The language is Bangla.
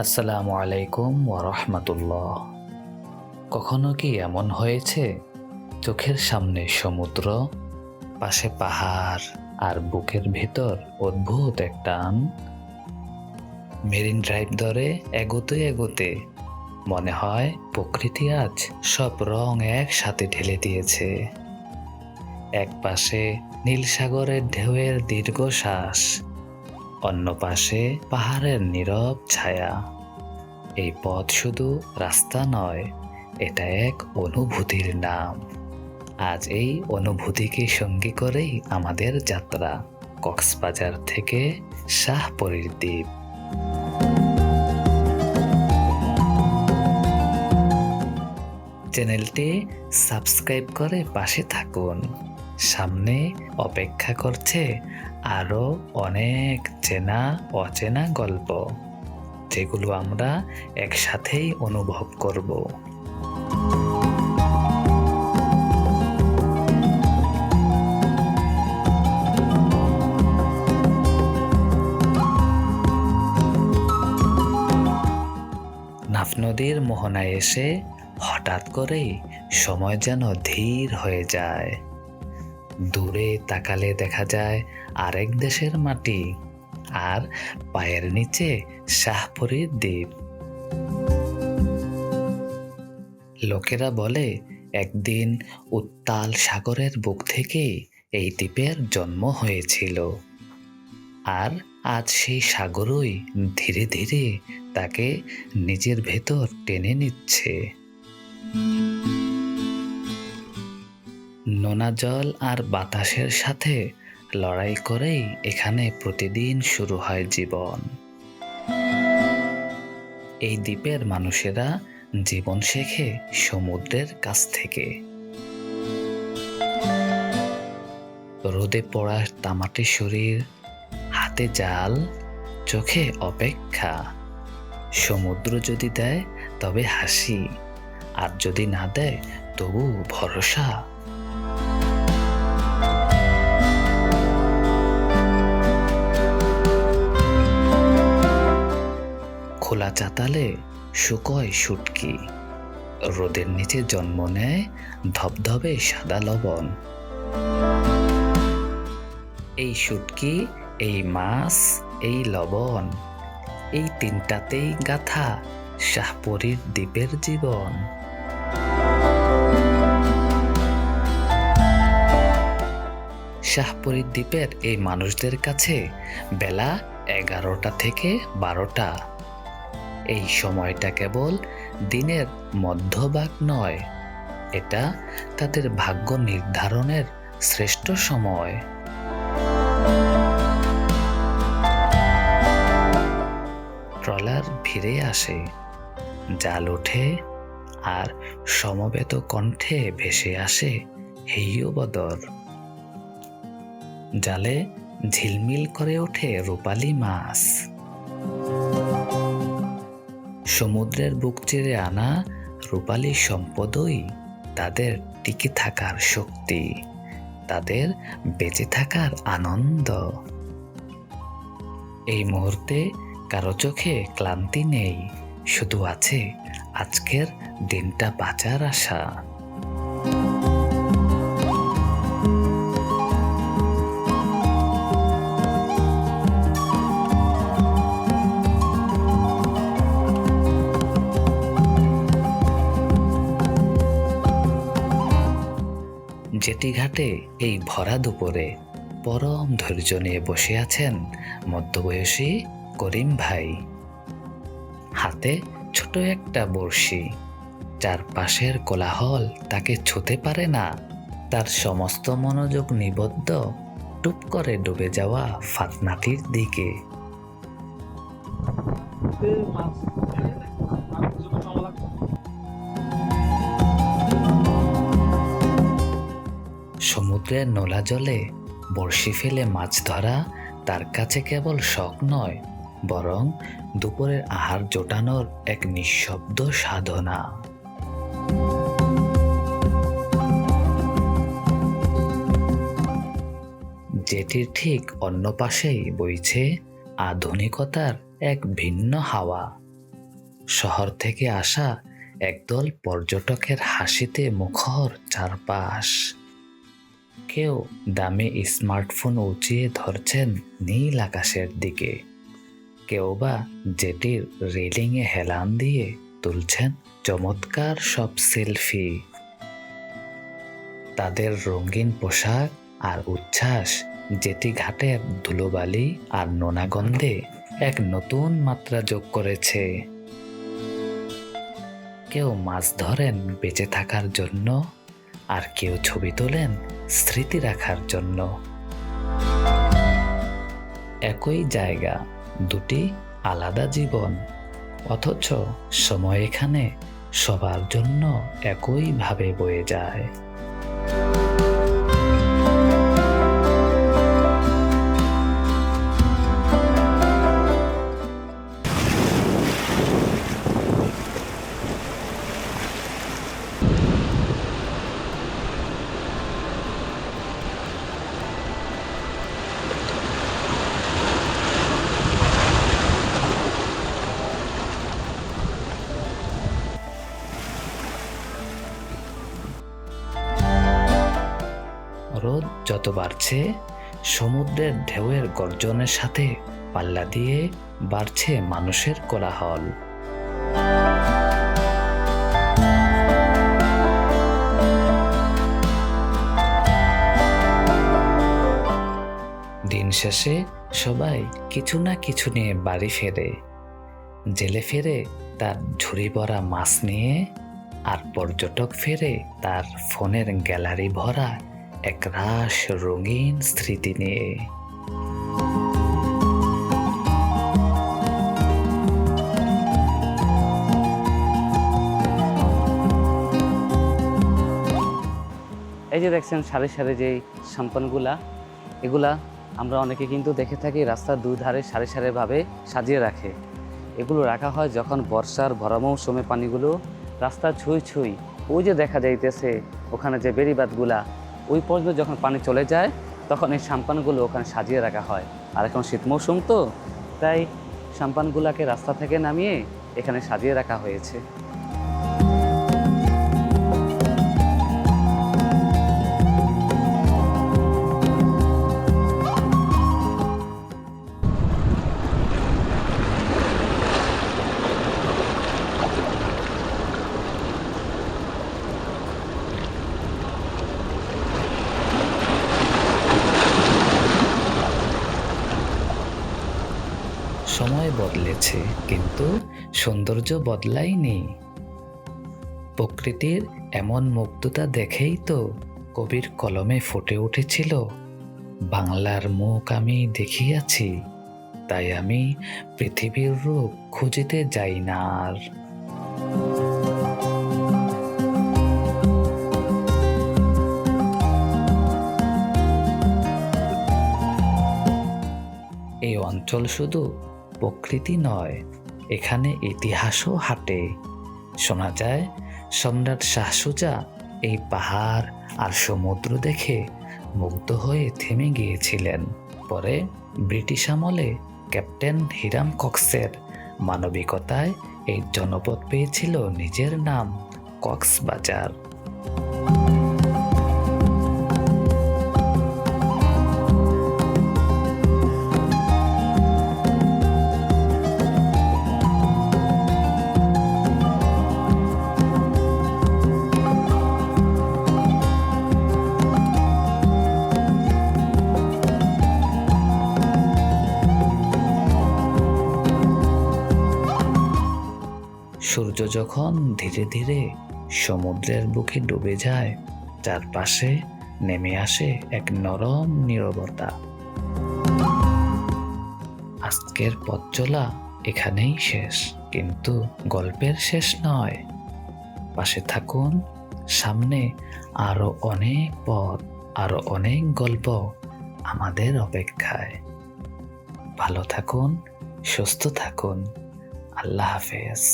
আসসালামু আলাইকুম ওয়ারহমাতুল্লাহ। কখনো কি এমন হয়েছে চোখের সামনে সমুদ্র, পাশে পাহাড় আর বুকের ভিতর অদ্ভুত এক টান? মেরিন ড্রাইভ ধরে এগোতে এগোতে মনে হয় প্রকৃতি আজ সব রং একসাথে ঢেলে দিয়েছে। এক পাশে নীল সাগরের ঢেউয়ের দীর্ঘশ্বাস, অন্য পাশে পাহাড়ের নীরব ছায়া। এই পথ শুধু রাস্তা নয়, এটা এক অনুভূতির নাম। আজ এই অনুভূতিকে সঙ্গী করেই আমাদের যাত্রা কক্সবাজার থেকে শাহপরীর দ্বীপ। চ্যানেলটি সাবস্ক্রাইব করে পাশে থাকুন। সামনে অপেক্ষা করছে আরও অনেক চেনা অচেনা গল্প, যেগুলো আমরা একসাথেই অনুভব করব। নাফ নদীর মোহনায় এসে হঠাৎ করেই সময় যেন ধীর হয়ে যায়। দূরে তাকালে দেখা যায় আরেক দেশের মাটি, আর পায়ের নিচে শাহপরীর দ্বীপ। লোকেরা বলে একদিন উত্তাল সাগরের বুক থেকেই এই দ্বীপের জন্ম হয়েছিল, আর আজ সেই সাগরই ধীরে ধীরে তাকে নিজের ভেতর টেনে নিচ্ছে। নোনা জল আর বাতাসের সাথে লড়াই করেই এখানে প্রতিদিন শুরু হয় জীবন। এই দ্বীপের মানুষেরা জীবন শেখে সমুদ্রের কাছ থেকে। রোদে পড়া তামাটে শরীর, হাতে জাল, চোখে অপেক্ষা। সমুদ্র যদি দেয় তবে হাসি, আর যদি না দেয় তবু ভরসা। খোলা চাতালে শুকোয় শুটকি, রোদের নিচে জন্ম নেয় ধবধবে সাদা লবণ। এই শুটকি, এই মাছ, এই লবণ, এই তিনটাতেই গাথা শাহপরীর দ্বীপের জীবন। শাহপরীর দ্বীপের এই মানুষদের কাছে বেলা 11টা থেকে 12টা। এই সময়টা কেবল দিনের মধ্যভাগ নয়, এটা তাদের ভাগ্য নির্ধারণের শ্রেষ্ঠ সময়। ট্রলার ফিরে আসে, জাল ওঠে, আর সমবেত কণ্ঠে ভেসে আসে হেইয়ো বদর। জালে ঝিলমিল করে ওঠে রূপালী মাছ। সমুদ্রের বুক চিরে আনা রূপালী সম্পদই তাদের টিকে থাকার শক্তি, তাদের বেঁচে থাকার আনন্দ। এই মুহূর্তে কারো চোখে ক্লান্তি নেই, শুধু আছে আজকের দিনটা বাঁচার আশা। জেটি ঘাটে এই ভরা দুপুরে পরম ধৈর্য নিয়ে বসে আছেন মধ্যবয়সী করিম ভাই। হাতে ছোট একটা বড়শি, চারপাশের কোলাহল তাকে ছুতে পারে না। তার সমস্ত মনোযোগ নিবদ্ধ টুপ করে ডুবে যাওয়া ফাতনাটির দিকে। সমুদ্রের নোলা জলে বড়শি ফেলে মাছ ধরা তার কাছে কেবল শখ নয়, বরং দুপুরের আহার জোটানোর এক নিঃশব্দ সাধনা। জেটির ঠিক অন্য পাশেই বইছে আধুনিকতার এক ভিন্ন হাওয়া। শহর থেকে আসা একদল পর্যটকের হাসিতে মুখর চারপাশ। কেউ দামি স্মার্টফোন উঁচিয়ে ধরছেন নীল আকাশের দিকে, কেউ বা জেটির রেলিংয়ে হেলান দিয়ে তুলছেন চমৎকার সব সেলফি। তাদের রঙিন পোশাক আর উচ্ছ্বাস জেটি ঘাটের ধুলোবালি আর নোনা গন্ধে এক নতুন মাত্রা যোগ করেছে। কেউ মাছ ধরেন বেঁচে থাকার জন্য, আর কেউ ছবি তোলেন স্মৃতি রাখার জন্য। একই জায়গা, দুটি আলাদা জীবন, অথচ সময় এখানে সবার জন্য একইভাবে বয়ে যায়। রোদ যত বাড়ছে, সমুদ্রের ঢেউয়ের গর্জনের সাথে পাল্লা দিয়ে বাড়ছে মানুষের কোলাহল। দিন শেষে সবাই কিছু না কিছু নিয়ে বাড়ি ফেরে। জেলে ফেরে তার ঝুড়ি ভরা মাছ নিয়ে, আর পর্যটক ফেরে তার ফোনের গ্যালারি ভরা একরাশ রঙিন স্মৃতি নিয়ে। এই যে দেখছেন সারি সারি যে সাম্পানগুলা, এগুলা আমরা অনেকে কিন্তু দেখে থাকি রাস্তার দুই ধারে সারি সারিভাবে সাজিয়ে রাখে। এগুলো রাখা হয় যখন বর্ষার ভরা মৌসুমে পানিগুলো রাস্তা ছুঁই ছুঁই, ওই যে দেখা যাইতেছে ওখানে যে বেড়িবাঁধগুলা, ওই পর্যন্ত যখন পানি চলে যায় তখন এই সাম্পানগুলো ওখানে সাজিয়ে রাখা হয়। আর এখন শীত মৌসুম তো, তাই সাম্পানগুলাকে রাস্তা থেকে নামিয়ে এখানে সাজিয়ে রাখা হয়েছে। সময় বদলেছে, কিন্তু সৌন্দর্য বদলায়নি। প্রকৃতির এমন মুগ্ধতা দেখেই তো কবির কলমে ফুটে উঠেছিল, বাংলার মুখ আমি দেখিয়াছি, তাই আমি পৃথিবীর রূপ খুঁজিতে যাই না আর। এই অঞ্চল শুধু প্রকৃতি নয়, এখানে ইতিহাসও হাঁটে। শোনা যায় সম্রাট শাহ সুজা এই পাহাড় আর সমুদ্র দেখে মুগ্ধ হয়ে থেমে গিয়েছিলেন। পরে ব্রিটিশ আমলে ক্যাপ্টেন হিরাম কক্সের মানবিকতায় এই জনপদ পেয়েছিল নিজের নাম, কক্সবাজার। সূর্য যখন ধীরে ধীরে সমুদ্রের বুকে ডুবে যায়, চারপাশে নেমে আসে এক নরম নীরবতা। আজকের পথ চলা এখানেই শেষ, কিন্তু গল্পের শেষ নয়। পাশে থাকুন, সামনে আরো অনেক পথ, আরো অনেক গল্প আমাদের অপেক্ষায়। ভালো থাকুন, সুস্থ থাকুন। আল্লাহ হাফেজ।